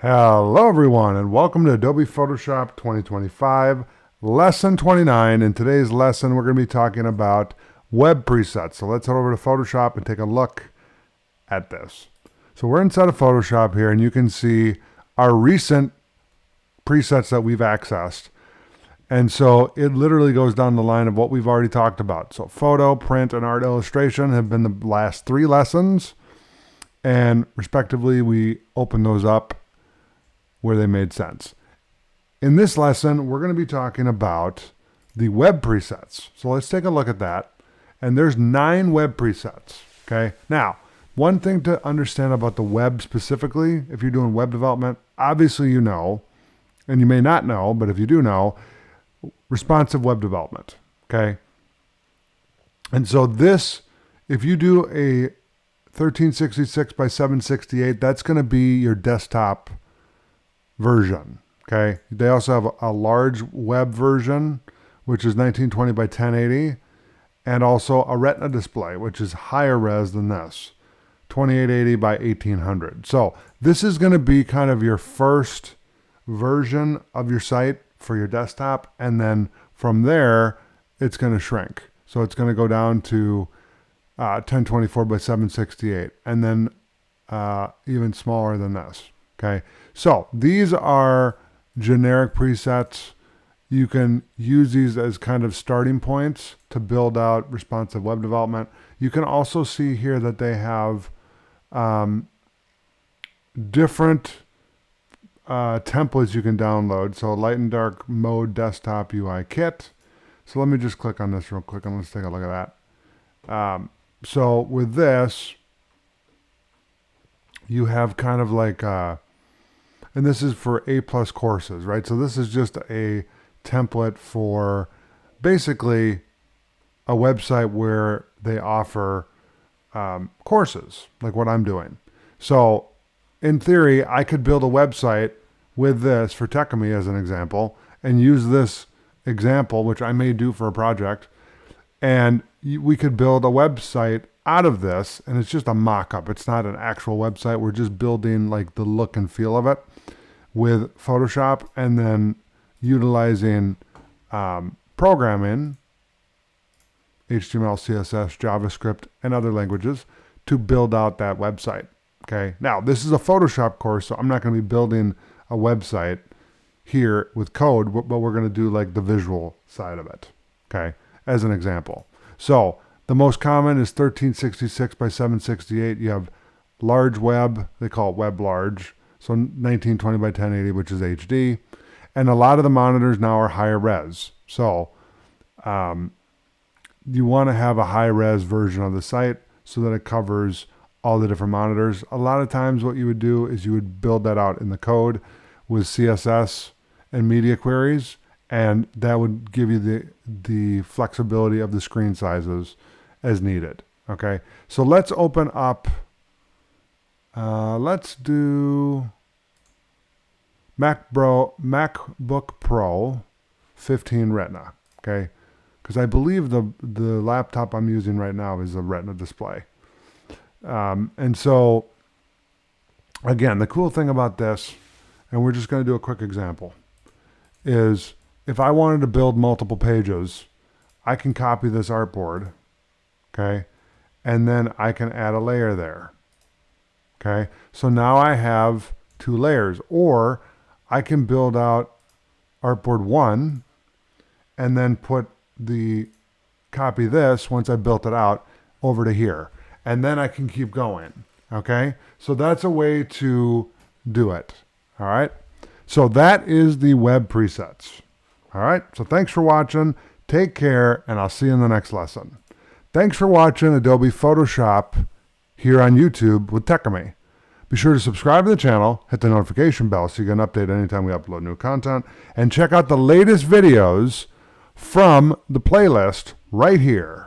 Hello everyone and welcome to Adobe Photoshop 2025 lesson 29. In today's lesson we're going to be talking about web presets. So let's head over to Photoshop and take a look at this. So we're inside of Photoshop here and you can see our recent presets that we've accessed. And so it literally goes down the line of what we've already talked about. So photo, print, and art illustration have been the last 3 lessons, and respectively we open those up where they made sense. In this lesson, we're going to be talking about the web presets. So let's take a look at that. And there's 9 web presets. Okay. Now, one thing to understand about the web specifically, if you're doing web development, obviously you know, and you may not know, but if you do know, responsive web development. Okay. And so this, if you do a 1366 by 768, that's going to be your desktop version. Okay. They also have a large web version, which is 1920 by 1080, and also a Retina display, which is higher res than this, 2880 by 1800. So this is going to be kind of your first version of your site for your desktop, and then from there it's going to shrink. So it's going to go down to 1024 by 768, and then even smaller than this. Okay, so these are generic presets. You can use these as kind of starting points to build out responsive web development. You can also see here that they have different templates you can download. So light and dark mode desktop UI kit. So let me just click on this real quick and let's take a look at that. So with this, you have kind of like and this is for A+ courses, right? So this is just a template for basically a website where they offer courses, like what I'm doing. So in theory, I could build a website with this for Techemy as an example, and use this example, which I may do for a project, and we could build a website out of this, and it's just a mock-up. It's not an actual website. We're just building like the look and feel of it with Photoshop, and then utilizing programming, HTML, CSS, JavaScript, and other languages to build out that website. Okay. Now, this is a Photoshop course, so I'm not going to be building a website here with code, but we're going to do like the visual side of it. Okay. As an example. So the most common is 1366 by 768. You have large web. They call it web large. So 1920 by 1080, which is HD. And a lot of the monitors now are higher res. So you want to have a high res version of the site so that it covers all the different monitors. A lot of times what you would do is you would build that out in the code with CSS and media queries, and that would give you the flexibility of the screen sizes as needed. Okay, so let's open up, let's do MacBook Pro 15 Retina, okay? Because I believe the laptop I'm using right now is a Retina display. And so, again, the cool thing about this, and we're just going to do a quick example, is if I wanted to build multiple pages, I can copy this artboard, okay? And then I can add a layer there, okay? So now I have 2 layers, or I can build out artboard 1 and then copy this once I built it out over to here. And then I can keep going, okay? So that's a way to do it, all right? So that is the web presets, all right? So thanks for watching. Take care, and I'll see you in the next lesson. Thanks for watching Adobe Photoshop here on YouTube with Techemy. Be sure to subscribe to the channel, hit the notification bell so you get an update anytime we upload new content, and check out the latest videos from the playlist right here.